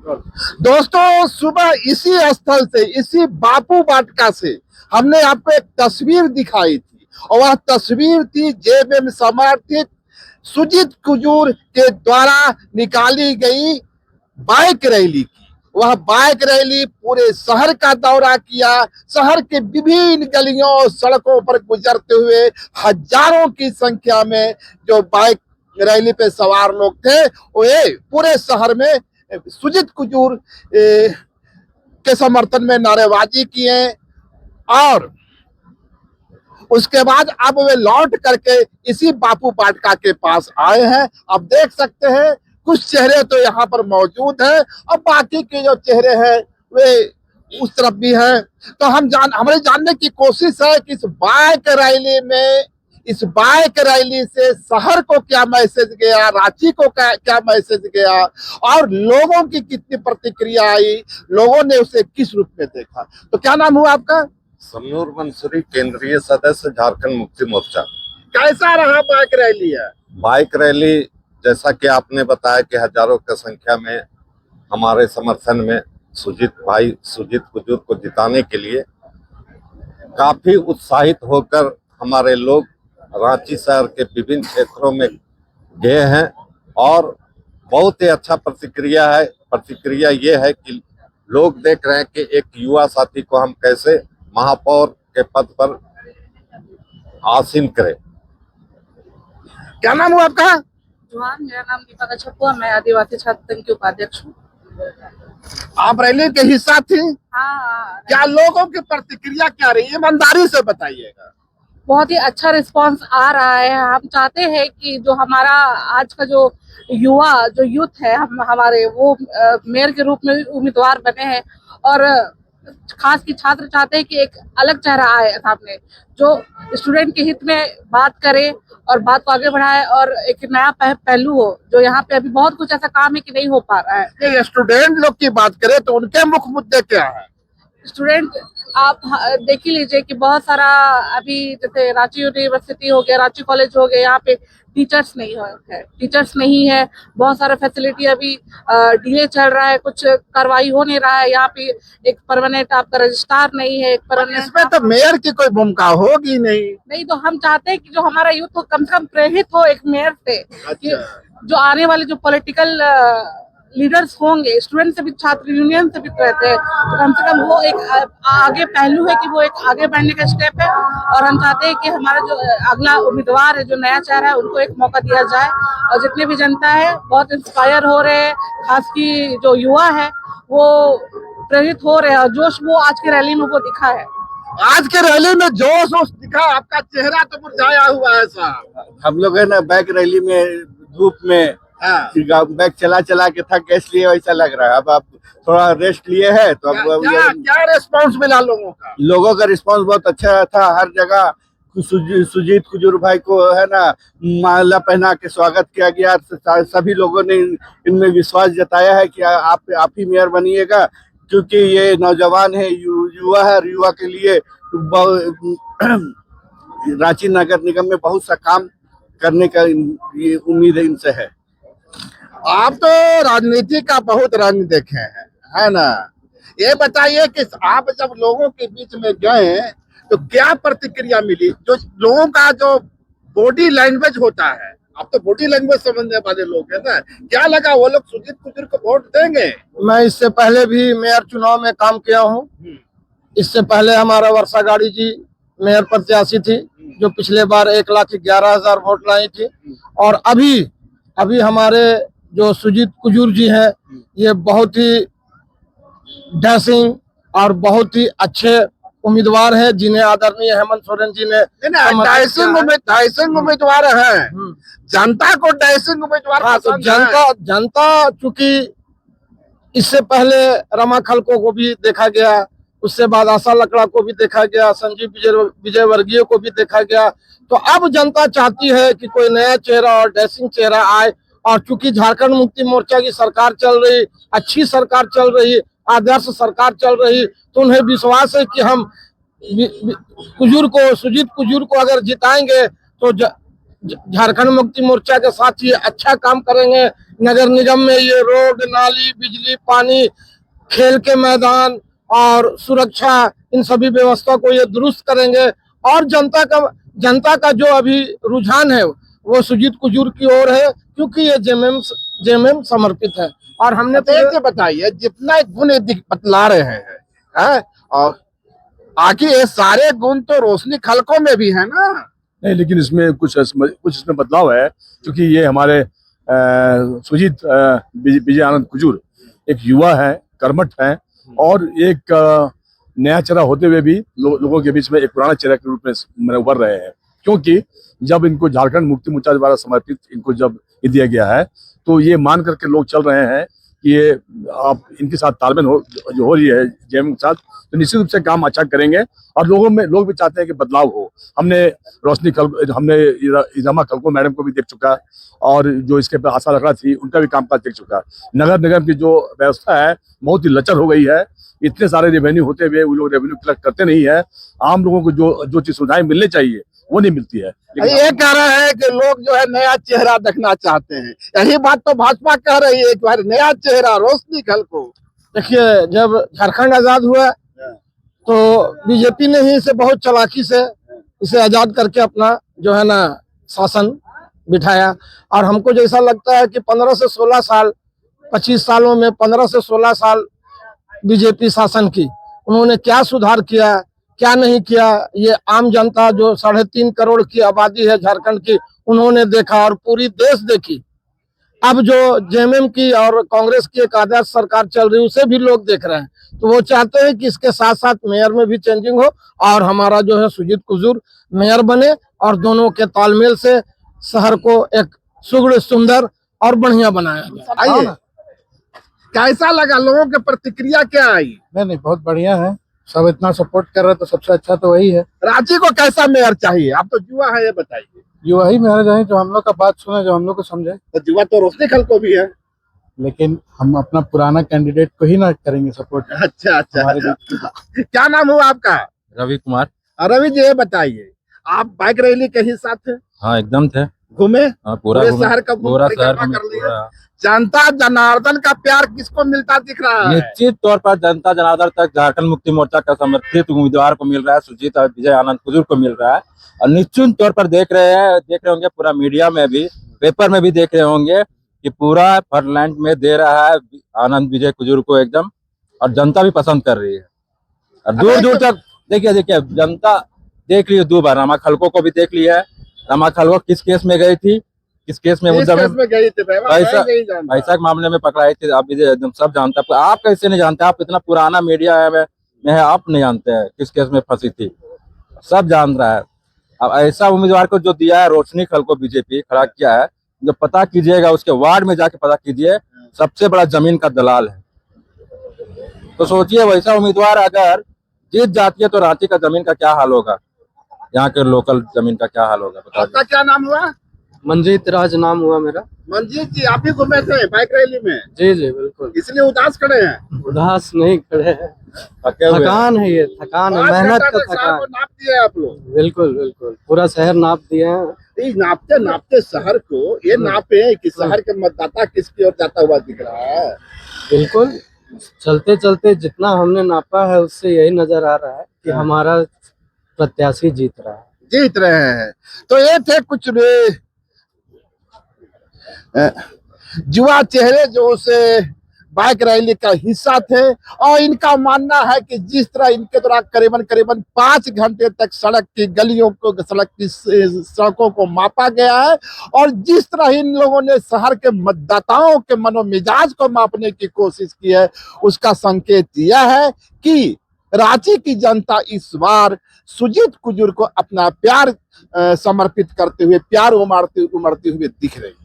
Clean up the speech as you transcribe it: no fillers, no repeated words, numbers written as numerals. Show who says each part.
Speaker 1: दोस्तों, सुबह इसी स्थल से, इसी बापू वाटिका से हमने आपको एक तस्वीर दिखाई थी और वह तस्वीर थी जेएमएम समर्थित सुजीत कुजूर के द्वारा निकाली गई बाइक रैली की। वह बाइक रैली पूरे शहर का दौरा किया। शहर के विभिन्न गलियों और सड़कों पर गुजरते हुए हजारों की संख्या में जो बाइक रैली पे सवार लोग थे, वे पूरे शहर में सुजीत कुजूर के समर्थन में नारेबाजी किए और उसके बाद अब वे लौट करके इसी बापू वाटिका के पास आए हैं। अब देख सकते हैं कुछ चेहरे तो यहाँ पर मौजूद हैं और बाकी के जो चेहरे हैं वे उस तरफ भी हैं। तो हमारे जानने की कोशिश है कि इस बाइक रैली से शहर को क्या मैसेज गया, रांची को क्या मैसेज गया और लोगों की कितनी प्रतिक्रिया आई, लोगों ने उसे किस रूप में देखा। तो क्या नाम हुआ आपका?
Speaker 2: समनूर मंसूरी, केंद्रीय सदस्य, झारखंड मुक्ति मोर्चा।
Speaker 1: कैसा रहा बाइक रैली? है
Speaker 2: बाइक रैली, जैसा कि आपने बताया कि हजारों की संख्या में हमारे समर्थन में सुजीत कुजूर को जिताने के लिए काफी उत्साहित होकर हमारे लोग रांची शहर के विभिन्न क्षेत्रों में गए हैं और बहुत ही अच्छा प्रतिक्रिया है। प्रतिक्रिया ये है कि लोग देख रहे हैं कि एक युवा साथी को हम कैसे महापौर के पद पर आसीन करें।
Speaker 1: क्या नाम हुआ आपका?
Speaker 3: जुहान, मेरा नाम दीपा कच्छप हुआ। मैं आदिवासी छात्र संघ की उपाध्यक्ष हूँ।
Speaker 1: आप रैली के हिस्सा थी?
Speaker 3: हाँ।
Speaker 1: क्या लोगों की प्रतिक्रिया क्या रही है, ईमानदारी से बताइएगा।
Speaker 3: बहुत ही अच्छा रिस्पांस आ रहा है। हम चाहते हैं कि जो हमारा आज का जो यूथ है, हमारे वो मेयर के रूप में उम्मीदवार बने हैं और खास की छात्र चाहते हैं कि एक अलग चेहरा आए सामने जो स्टूडेंट के हित में बात करे और बात को आगे बढ़ाए और एक नया पहलू हो जो यहाँ पे अभी बहुत कुछ ऐसा काम है कि नहीं हो पा रहा है।
Speaker 1: ये स्टूडेंट लोग की बात करें तो उनके मुख्य मुद्दे क्या है?
Speaker 3: स्टूडेंट आप देख ही लीजिए कि बहुत सारा अभी जैसे रांची यूनिवर्सिटी हो गया, रांची कॉलेज हो गया, यहाँ पे टीचर्स नहीं है। बहुत सारा फैसिलिटी अभी डिले चल रहा है, कुछ कार्रवाई हो नहीं रहा है। यहाँ पे एक परमानेंट आपका रजिस्ट्रार नहीं है।
Speaker 1: इसमें तो मेयर की कोई भूमिका होगी नहीं।
Speaker 3: तो हम चाहते हैं कि जो हमारा यूथ हो कम से कम प्रेरित हो एक मेयर से।
Speaker 1: अच्छा।
Speaker 3: जो आने वाले जो पॉलिटिकल लीडर्स होंगे, स्टूडेंट से भी, छात्र यूनियन से भी रहते हैं, तो कम से कम वो एक आगे पहलू है कि वो एक आगे बढ़ने का स्टेप है। और हम चाहते हैं कि हमारा जो अगला उम्मीदवार है, जो नया चेहरा है, उनको एक मौका दिया जाए। और जितने भी जनता है बहुत इंस्पायर हो रहे हैं, खास की जो युवा है वो प्रेरित हो रहे हैं और जोश वो आज की रैली में वो दिखा है।
Speaker 1: आज के रैली में जोश दिखा, आपका चेहरा तो मुरझाया हुआ है साहब।
Speaker 4: हम लोग है ना बाइक रैली में धूप में बैग चला के थक गए, इसलिए वैसा लग रहा है। अब आप थोड़ा रेस्ट लिए हैं तो अब
Speaker 1: क्या रिस्पांस मिला लोगों का?
Speaker 4: लोगों का रिस्पांस बहुत अच्छा था। हर जगह सुजीत कुजूर भाई को है ना माला पहना के स्वागत किया गया। सभी लोगों ने इनमें विश्वास जताया है कि आप ही मेयर बनिएगा, क्योंकि ये नौजवान है, युवा है। युवा के लिए रांची नगर निगम में बहुत सा काम करने का ये उम्मीद इनसे है।
Speaker 1: आप तो राजनीति का बहुत रंग देखे हैं, है ना? ये बताइए कि आप जब लोगों के बीच में गए तो क्या प्रतिक्रिया मिली? जो लोगों का जो बॉडी लैंग्वेज होता है, आप तो बॉडी लैंग्वेज समझने वाले लोग हैं ना, क्या लगा वो लोग सुजीत कुजूर को वोट देंगे?
Speaker 5: मैं इससे पहले भी मेयर चुनाव में काम किया हूँ। इससे पहले हमारा वर्षा गाड़ी जी मेयर प्रत्याशी थी, जो पिछले बार 1,11,000 वोट लाई थी। और अभी हमारे जो सुजीत कुजूर जी हैं, ये बहुत ही डैशिंग और बहुत ही अच्छे उम्मीदवार हैं, जिन्हें आदरणीय हेमंत सोरेन जी ने
Speaker 1: डैशिंग उम्मीदवार हैं। जनता को डैशिंग उम्मीदवार पसंद है।
Speaker 5: जनता चूंकि इससे पहले रमा खलको को भी देखा गया, उससे बाद आशा लकड़ा को भी देखा गया, संजीव विजयवर्गीय को भी देखा गया। तो अब जनता चाहती है कि कोई नया चेहरा और डैशिंग चेहरा आए। और चूंकि झारखंड मुक्ति मोर्चा की सरकार चल रही, अच्छी सरकार चल रही, आदर्श सरकार चल रही, तो उन्हें विश्वास है कि हम सुजीत कुजूर को अगर जिताएंगे तो झारखंड मुक्ति मोर्चा के साथ ये अच्छा काम करेंगे। नगर निगम में ये रोड, नाली, बिजली, पानी, खेल के मैदान और सुरक्षा, इन सभी व्यवस्था को ये दुरुस्त करेंगे। और जनता का जो अभी रुझान है वो सुजीत कुजूर की ओर है, क्योंकि ये जेएमएम समर्पित है। और हमने
Speaker 1: तो ये बताइए, जितना गुण बतला रहे हैं, और आखिर ये सारे गुण तो रोशनी खलकों में भी है ना?
Speaker 6: नहीं, लेकिन इसमें कुछ इसमें बदलाव है, क्योंकि ये हमारे सुजीत विजय आनंद कुजूर एक युवा है, कर्मठ है, और एक नया चेहरा होते हुए भी लोगों के बीच में एक पुराना चेहरा के रूप में उभर रहे हैं। क्योंकि जब इनको झारखंड मुक्ति मोर्चा द्वारा समर्पित इनको जब ये दिया गया है, तो ये मान करके लोग चल रहे हैं कि ये आप इनके साथ तालमेल जो हो रही है जेएमएम के साथ, तो निश्चित रूप से काम अच्छा करेंगे। और लोग भी चाहते हैं कि बदलाव हो। हमने हमने इजामा खलको मैडम को भी देख चुका, और जो इसके पर आशा लगा थी उनका भी कामकाज देख चुका। नगर निगम की जो व्यवस्था है बहुत ही लचर हो गई है। इतने सारे रेवेन्यू होते हुए वो लोग रेवेन्यू कलेक्ट करते नहीं है। आम लोगों को जो चीज सुविधाएं मिलनी चाहिए वो नहीं मिलती है।
Speaker 1: ये कह रहे हैं कि लोग जो है नया चेहरा देखना चाहते हैं। यही बात तो भाजपा कह रही है कि नया चेहरा, रोशनी खलको।
Speaker 5: देखिए, जब झारखंड आजाद हुआ तो बीजेपी ने ही इसे बहुत चालाकी से इसे आजाद करके अपना जो है ना शासन बिठाया। और हमको जैसा लगता है कि 15 से 16 साल, 25 सालों में 15 से 16 साल बीजेपी शासन की, उन्होंने क्या सुधार किया, क्या नहीं किया, ये आम जनता जो 3.5 करोड़ की आबादी है झारखंड की, उन्होंने देखा और पूरी देश देखी। अब जो जेएमएम की और कांग्रेस की एक आदर्श सरकार चल रही है उसे भी लोग देख रहे हैं। तो वो चाहते हैं कि इसके साथ साथ मेयर में भी चेंजिंग हो और हमारा जो है सुजीत कुजूर मेयर बने, और दोनों के तालमेल से शहर को एक सुगढ़, सुंदर और बढ़िया बनाया जाए।
Speaker 1: आइए, कैसा लगा? लोगों की प्रतिक्रिया क्या आई?
Speaker 7: नहीं, बहुत बढ़िया है। सब इतना सपोर्ट कर रहे हैं तो सबसे अच्छा तो वही है।
Speaker 1: रांची को कैसा मेयर चाहिए? आप तो युवा है, ये बताइए।
Speaker 7: युवा ही मेयर जाए जो हम लोग का बात सुने, जो हम लोग को समझे।
Speaker 1: तो युवा तो रोशनी खलको भी है।
Speaker 7: लेकिन हम अपना पुराना कैंडिडेट को ही ना करेंगे सपोर्ट।
Speaker 1: अच्छा। क्या नाम हुआ आपका?
Speaker 8: रवि कुमार।
Speaker 1: रवि जी, ये बताइए, आप बाइक रैली के ही साथ थे?
Speaker 8: हाँ, एकदम थे।
Speaker 1: घूमे?
Speaker 8: हाँ, पूरा
Speaker 1: शहर का
Speaker 8: पूरा शहर
Speaker 1: परिक्रमा कर लिया। जनता जनार्दन का प्यार किसको मिलता दिख रहा है?
Speaker 8: निश्चित तौर पर जनता जनार्दन तक झारखंड मुक्ति मोर्चा का समर्थित उम्मीदवार को मिल रहा है, सुजीत और विजय आनंद कुजूर को मिल रहा है। और निश्चित तौर पर देख रहे होंगे, पूरा मीडिया में भी, पेपर में भी देख रहे होंगे कि पूरा फर्लैंड में दे रहा है आनंद विजय कुजूर को एकदम, और जनता भी पसंद कर रही है। और दूर दूर तक देखिए जनता देख ली है। 2 बार रमा खलको को भी देख लिया है। रमा खलको किस केस में गई थी, किस केस में मुद्दा में
Speaker 1: गई थी?
Speaker 8: पैसा के मामले में पकड़ाई थी। आप एकदम सब जानते हैं। आप कैसे नहीं जानते? आप इतना पुराना मीडिया में है, आप नहीं जानते हैं किस केस में फंसी थी? सब जान रहा है। अब ऐसा उम्मीदवार को जो दिया है रोशनी खलको बीजेपी खड़ा किया है, जो पता कीजिएगा, उसके वार्ड में जाके पता कीजिए, सबसे बड़ा जमीन का दलाल है। तो सोचिए, वैसा उम्मीदवार अगर जीत जाती है तो रांची का जमीन का क्या हाल होगा, यहाँ के लोकल जमीन का क्या हाल होगा?
Speaker 1: आपका क्या नाम हुआ?
Speaker 5: मंजीत राज नाम हुआ मेरा।
Speaker 1: मंजीत जी, आप भी घूमे थे बाइक रैली में?
Speaker 5: जी बिल्कुल।
Speaker 1: इसलिए उदास खड़े हैं?
Speaker 5: उदास नहीं खड़े हैं,
Speaker 8: थके हुए हैं।
Speaker 5: थकान है, ये थकान है,
Speaker 1: 5
Speaker 5: मेहनत
Speaker 1: घंटा
Speaker 5: का
Speaker 1: तक शहर
Speaker 5: थकान।
Speaker 1: को नाप दिए आप लोग?
Speaker 5: बिल्कुल पूरा शहर नाप दिए हैं।
Speaker 1: नापते शहर को, ये नापे कि शहर के मतदाता किसकी ओर जाता हुआ दिख रहा है।
Speaker 5: बिल्कुल, चलते चलते जितना हमने नापा है उससे यही नजर आ रहा है कि हमारा प्रत्याशी जीत रहा है। तो ये थे कुछ
Speaker 1: युवा चेहरे जो उसे बाइक रैली का हिस्सा थे, और इनका मानना है कि जिस तरह इनके द्वारा करीबन 5 घंटे तक सड़क की गलियों को, सड़कों को मापा गया है, और जिस तरह इन लोगों ने शहर के मतदाताओं के मनोमिजाज को मापने की कोशिश की है, उसका संकेत यह है कि रांची की जनता इस बार सुजीत कुजूर को अपना प्यार समर्पित करते हुए, प्यार उमड़ते हुए दिख रही है।